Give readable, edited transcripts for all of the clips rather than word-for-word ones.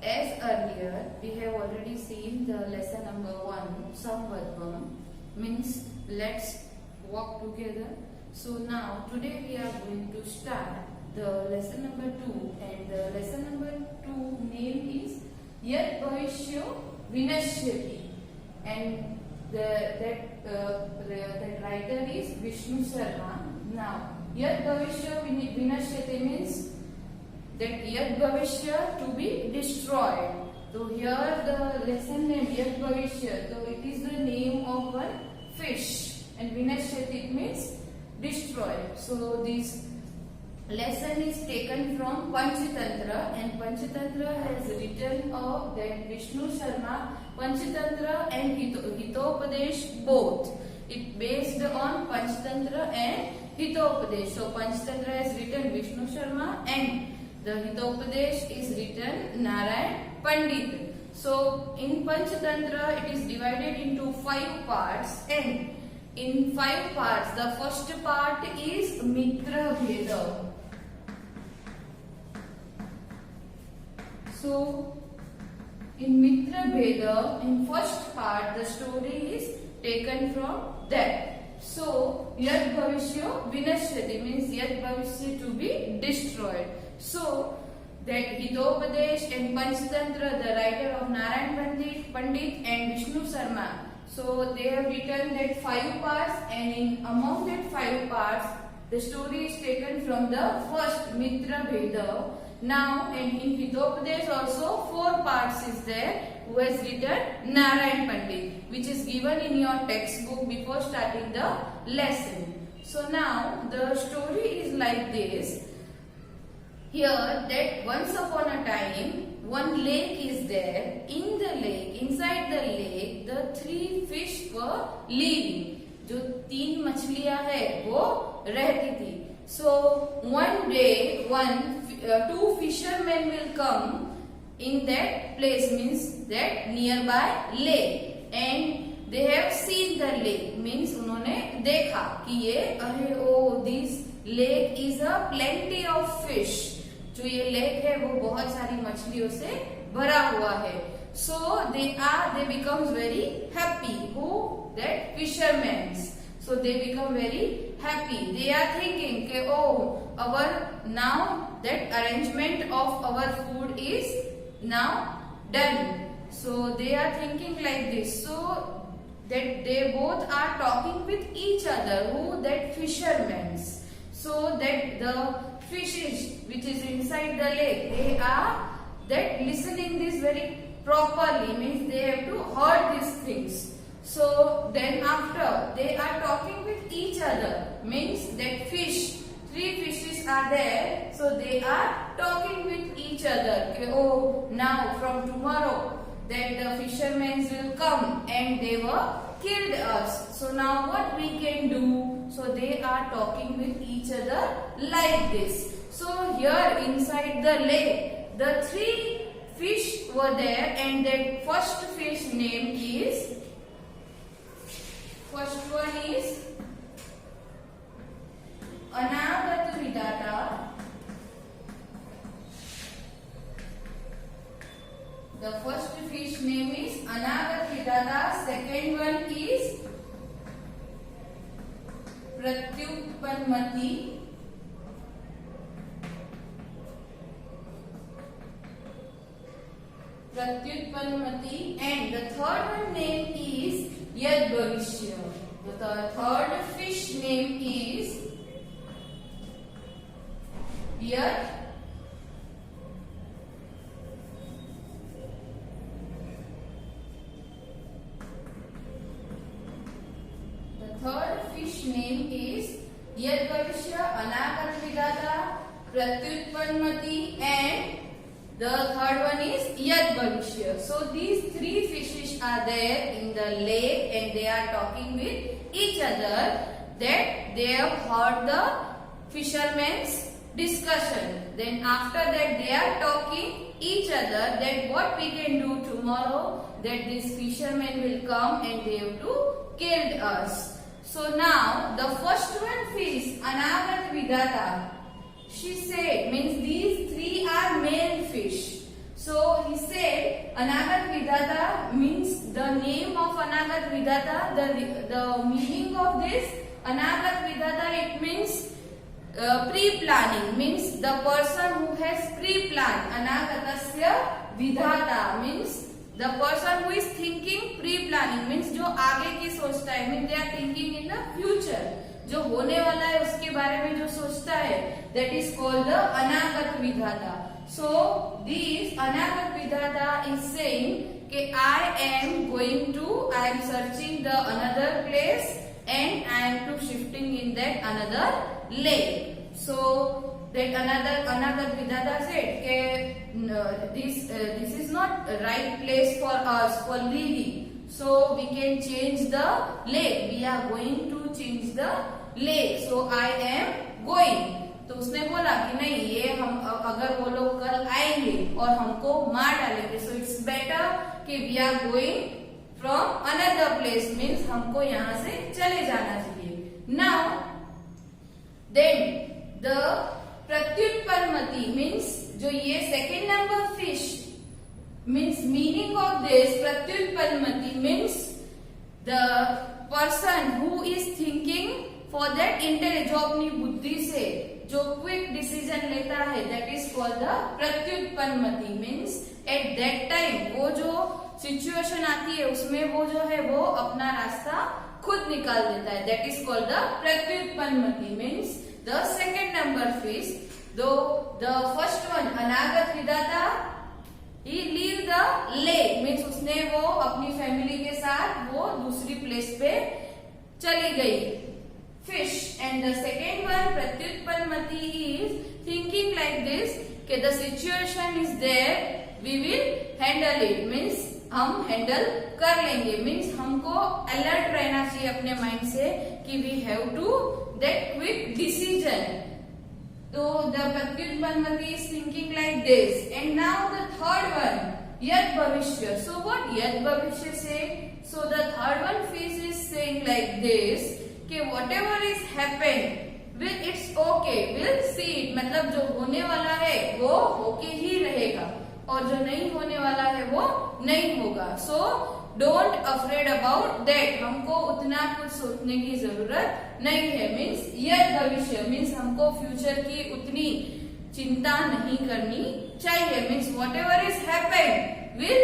As earlier, we have already seen the lesson number 1, Samvargam, means let's walk together. So now, today we are going to start the lesson number 2, and the lesson number 2 name is Yat Bhavishya Vinashyati, and that writer is Vishnu Sharma. Now, Yat Bhavishya Vinashyati means that Yat Bhavishya to be destroyed. So here the lesson name Yat Bhavishya, so it is the name of one fish, and Vinashyati means destroyed. So this lesson is taken from Panchatantra, and Panchatantra has written of that Vishnu Sharma, Panchatantra and Hitopadesh both. It based on Panchatantra and Hitopadesh. So Panchatantra has written Vishnu Sharma and the Hitopadesh is written Narayan Pandit. So in Panchatantra it is divided into 5 parts, and in 5 parts the first part is Mitra Bheda. So in Mitra Bheda, in first part the story is taken from that. So Yat Bhavishya Vinashyati means Yat Bhavishya to be destroyed. So that Hitopadesh and Panchatantra, the writer of Narayan Pandit and Vishnu Sharma, so they have written that 5 parts, and in among that 5 parts the story is taken from the first Mitra Bheda. Now, and in Hitopadesh also 4 parts is there, who has written Narayan Pandit, which is given in your textbook before starting the lesson. So now the story is like this. Here that once upon a time one lake is there. In the lake, inside the lake, the 3 fish were living. जो 3 मछलियां है वो रहती थी. So one day 2 fishermen will come in that place, means that nearby lake, and they have seen the lake, means उन्होंने देखा कि ये अरे ओ this lake is a plenty of fish. जो ये लेक है वो बहुत सारी मछलियों से भरा हुआ है. So they becomes very happy. Who? That fishermen. So they become very happy. They are thinking that oh, our now that arrangement of our food is now done. So they are thinking like this. So that they both are talking with each other. Who? That fishermen. So that the fishes which is inside the lake, they are that listening this very properly, means they have to heard these things. So then after they are talking with each other, means that 3 fishes are there, so they are talking with each other. Okay, oh, now from tomorrow that the fishermen will come and they will kill us. So now what we can do? So they are talking with each other like this. So here inside the lake, the 3 fish were there, and that first fish name is, first one is Anagat Vidata. The first fish name is Anagat Vidata. Second one is Pratyutpanmati. And the third one name is Yat Bhavishya. The third fish name is Yat Yat Bhavishya, Anagat Vidata, Pratyutpanmati, and the third one is Yat Bhavishya. So these 3 fishes are there in the lake, and they are talking with each other, that they have heard the fishermen's discussion. Then after that they are talking each other that what we can do tomorrow, that these fishermen will come and they have to kill us. So now the first one fish, Anagat Vidata, she said, means these 3 are male fish. So he said Anagat Vidhata means the name of Anagat Vidhata. The meaning of this Anagat Vidhata, it means pre-planning, means the person who has pre-planned. Anagatasya Vidhata means the person who is thinking pre-planning, means जो आगे की सोचता है, means they are thinking in the future. जो होने वाला है उसके बारे में जो सोचता है, that is called the Anagat Vidhata. So this Anagat Vidhata is saying कि I am searching the another place and I am to shifting in that another lake. So that another Anagat Vidhata said कि this is not the right place for us for living. So we can change the lake. We are going to change the lake. So I am going. तो उसने बोला कि नहीं, ये हम अगर वो लोग कल आएंगे और हमको मार डालेंगे, सो इट्स बेटर कि we are going from another place, means हमको यहाँ से चले जाना चाहिए. Now then the Pratyutpannamati means जो ये second number fish means meaning of this Pratyutpannamati means the person who is thinking for that intelligence, जो अपनी बुद्धि से जो क्विक डिसीजन लेता है, that is called the Pratyutpannamati. Means at that time वो जो सिचुएशन आती है उसमें वो जो है वो अपना रास्ता खुद निकाल देता है, that is called the Pratyutpannamati. Means the second number fish, though the first one Anagata Vidhata, he leave the lake means उसने वो अपनी फैमिली के साथ वो दूसरी प्लेस पे चली गई fish, and the second one pratyutpannamati is thinking like this कि the situation is there, we will handle it, means हम हैंडल कर लेंगे, मीन्स हमको अलर्ट रहना चाहिए अपने माइंड से कि we have to that quick decision. तो the Pratyutpannamati is thinking like this. And now the third one यद भविष्य. सो व्हाट यद भविष्य से? So the third one fish is saying like this कि whatever is happened will it's okay, we'll see it, मतलब जो होने वाला है वो होके ही रहेगा और जो नहीं होने वाला है वो नहीं होगा. So don't afraid about that, हमको उतना कुछ सोचने की जरूरत नहीं है. मीन्स यह भविष्य मीन्स हमको फ्यूचर की उतनी चिंता नहीं करनी चाहिए. Means whatever is happened will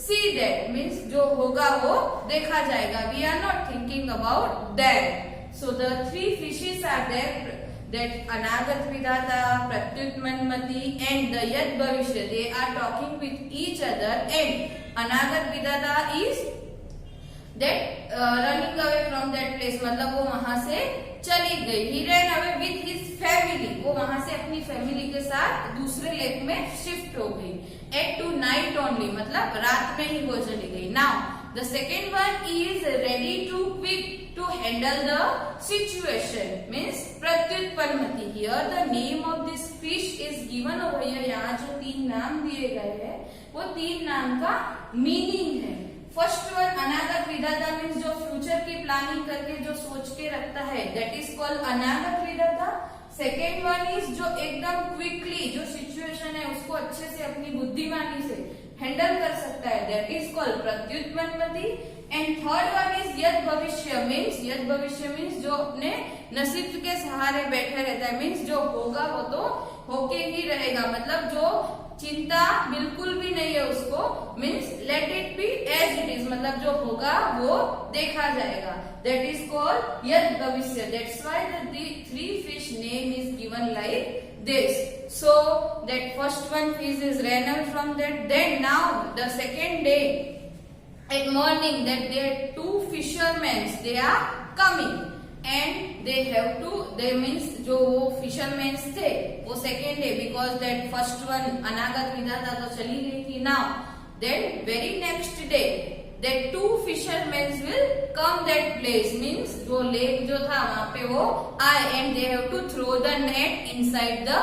see that, means जो होगा वो देखा जाएगा. We are not thinking about that. So the three fishes are there, that Anagat Vidhata, Pratyutpannamati and the Yad Bhavishya. They are talking with each other, and Anagat Vidhata is that running away from that place, मतलब वो वहां से चली गई. He ran away with his family. वो वहां से अपनी फैमिली के साथ दूसरे लेक में शिफ्ट हो गई. At to night only, मतलब रात में ही वो चली गई. Now the second one is ready to quick to handle the situation, means pratyutpannamati. Here the name of this fish is given over here. यहाँ जो तीन नाम दिए गए हैं वो तीन नाम का मीनिंग है. फर्स्ट वन अनागत विधाता मीन्स जो फ्यूचर की प्लानिंग करके जो सोच के रखता है, दैट इज कॉल्ड अनागत विधाता. सेकेंड वन इज जो एकदम क्विकली जो सिचुएशन है उसको अच्छे से अपनी बुद्धिमानी से हैंडल कर सकता है, that is called Pratyutpannamati. And third one is Yad Bhavishya means जो अपने नसीब के सहारे बैठे रहता है, मीन्स जो होगा वो तो होके ही रहेगा, मतलब जो चिंता बिल्कुल भी नहीं है उसको, means let it be as it is, मतलब जो होगा वो देखा जाएगा, दैट इज कॉल्ड यद भविष्य. That's why the three fish name is given like this. So that first one fish is ran away from that. Then now the second day at morning that there are two fishermen, they are coming and they have to, they means जो वो fishermen थे वो second day, because that first one अनागत विधाता तो चली गई थी. Now then very next day that two fishermen will come that place, means जो lake जो था वहाँ पे वो आए, and they have to throw the net inside the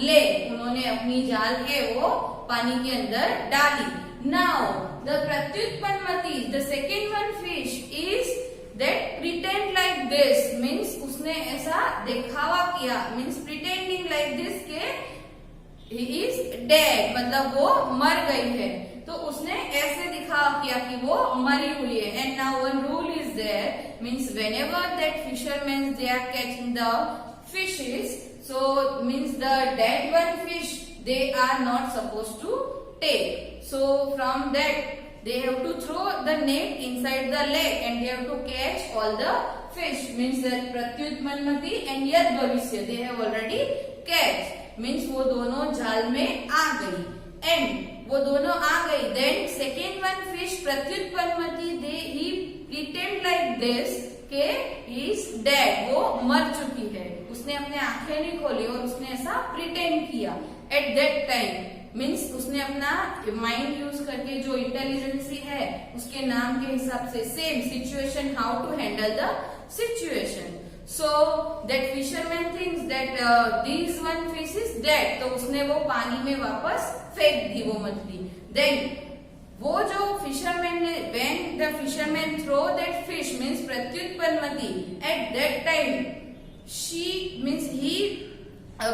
lake. उन्होंने अपनी जाल है वो पानी के अंदर डाली. Now the pratyutpannamati, the second one fish is that pretend like this, means उसने ऐसा दिखावा किया, means pretending like this के ही इज डेड, मतलब वो मर गई है। तो उसने ऐसे दिखा किया कि वो मरी हुई है। And now one rule is there, means whenever that fisherman they are catching the fishes, so means the dead one fish they are not supposed to take. So from that they have to throw the net inside the lake and they have to catch all the fish. Means that Pratyut Manmati and Yad Bhavishya they have already catch. Means वो दोनों जाल में आ गई and वो दोनों आ गई. Then second one fish Pratyut Manmati he pretend like this के is dead, वो मर चुकी है. उसने अपने आंखें नहीं खोली और उसने ऐसा प्रिटेंड किया. एट दैट टाइम मीन्स उसने अपना माइंड यूज करके जो इंटेलिजेंसी है उसके नाम के हिसाब से same situation, how to handle the situation. So that fisherman thinks that this one fish is dead, तो उसने वो पानी में वापस फेंक दी वो मछली. देन वो जो फिशरमैन ने when the fisherman throw that fish means Pratyutpannamati, at that time she means he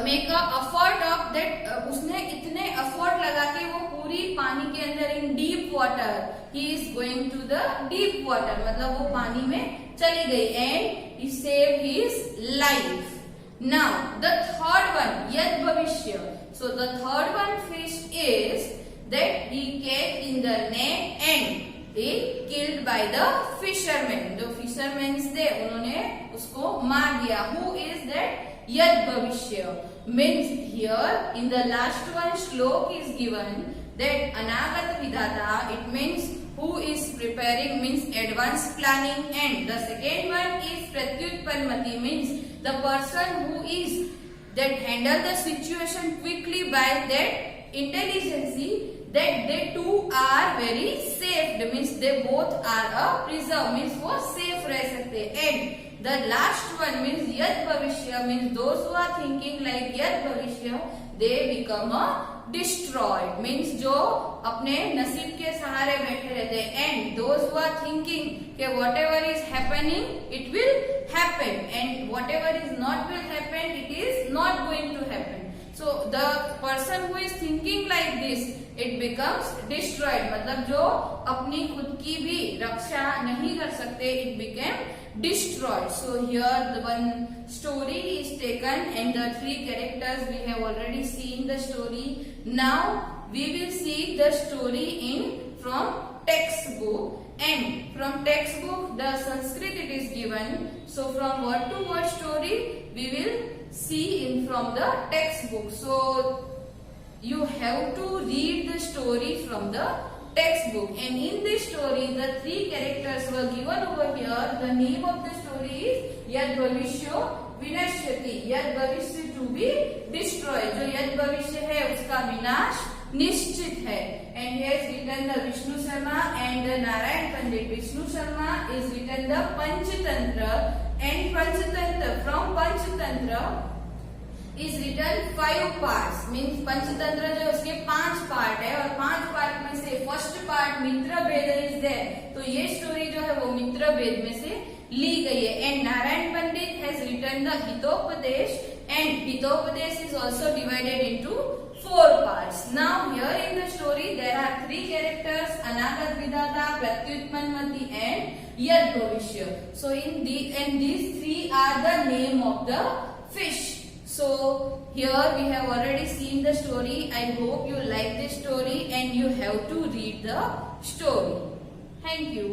make a effort of that, उसने इतने एफर्ट लगा के वो पूरी पानी के अंदर in deep water, he is going to the deep water, मतलब वो पानी में चली गई and he save his life. Now the third one यद भविष्य. So the third one fish is that he caught in the net and he killed by the fishermen. जो fishermen थे उन्होंने उसको मार दिया. Who is that? Yad Bhavishya. Means here in the last one shlok is given that Anagat Vidhata, it means who is preparing, means advanced planning, and the second one is Pratyut Panmati, means the person who is that handle the situation quickly by that intelligence, that they two are very safe, means they both are a preserve, means वो safe रह सकते. And the last one means Yad Bhavishya, means those who are thinking like Yad Bhavishya they become a destroyed, means जो अपने नसीब के सहारे बैठे रहते हैं. And those who are thinking कि whatever is happening it will happen and whatever is not will happen it is not going to happen. So the person who is thinking like this it becomes destroyed, मतलब जो अपनी खुद की भी रक्षा नहीं कर सकते it became destroyed. So here the one story is taken and the three characters we have already seen the story. Now we will see the story in from textbook, and from textbook the Sanskrit it is given. So from word to word story we will see in from the textbook. So you have to read the story from the textbook, and in this story the three characters were given over here. The name of the story is Yad Bhavishya Vinashyati, Yad Bhavishya to be destroyed. जो Yad Bhavishya है उसका विनाश निश्चित है. And he has written the Vishnu Sharma and the Narayan Pandit. Vishnu Sharma is written the Panchatantra, and Panchatantra from Panchatantra is written 5 parts, means Panchatantra जो उसके 5 part है और 5 पार्ट में से फर्स्ट पार्ट मित्र भेद इज देयर. तो ये story जो है वो मित्र भेद में से ली गई है. And Narayan Pandit has written the Hitopadesha, and Hitopadesha is also divided into 4 parts. Now here in the story there are 3 characters, Anagat Vidhata, Pratyut Manmati and Yad Bhavishya. So in these 3 are the name of the fish. So here we have already seen the story. I hope you like this story and you have to read the story. Thank you.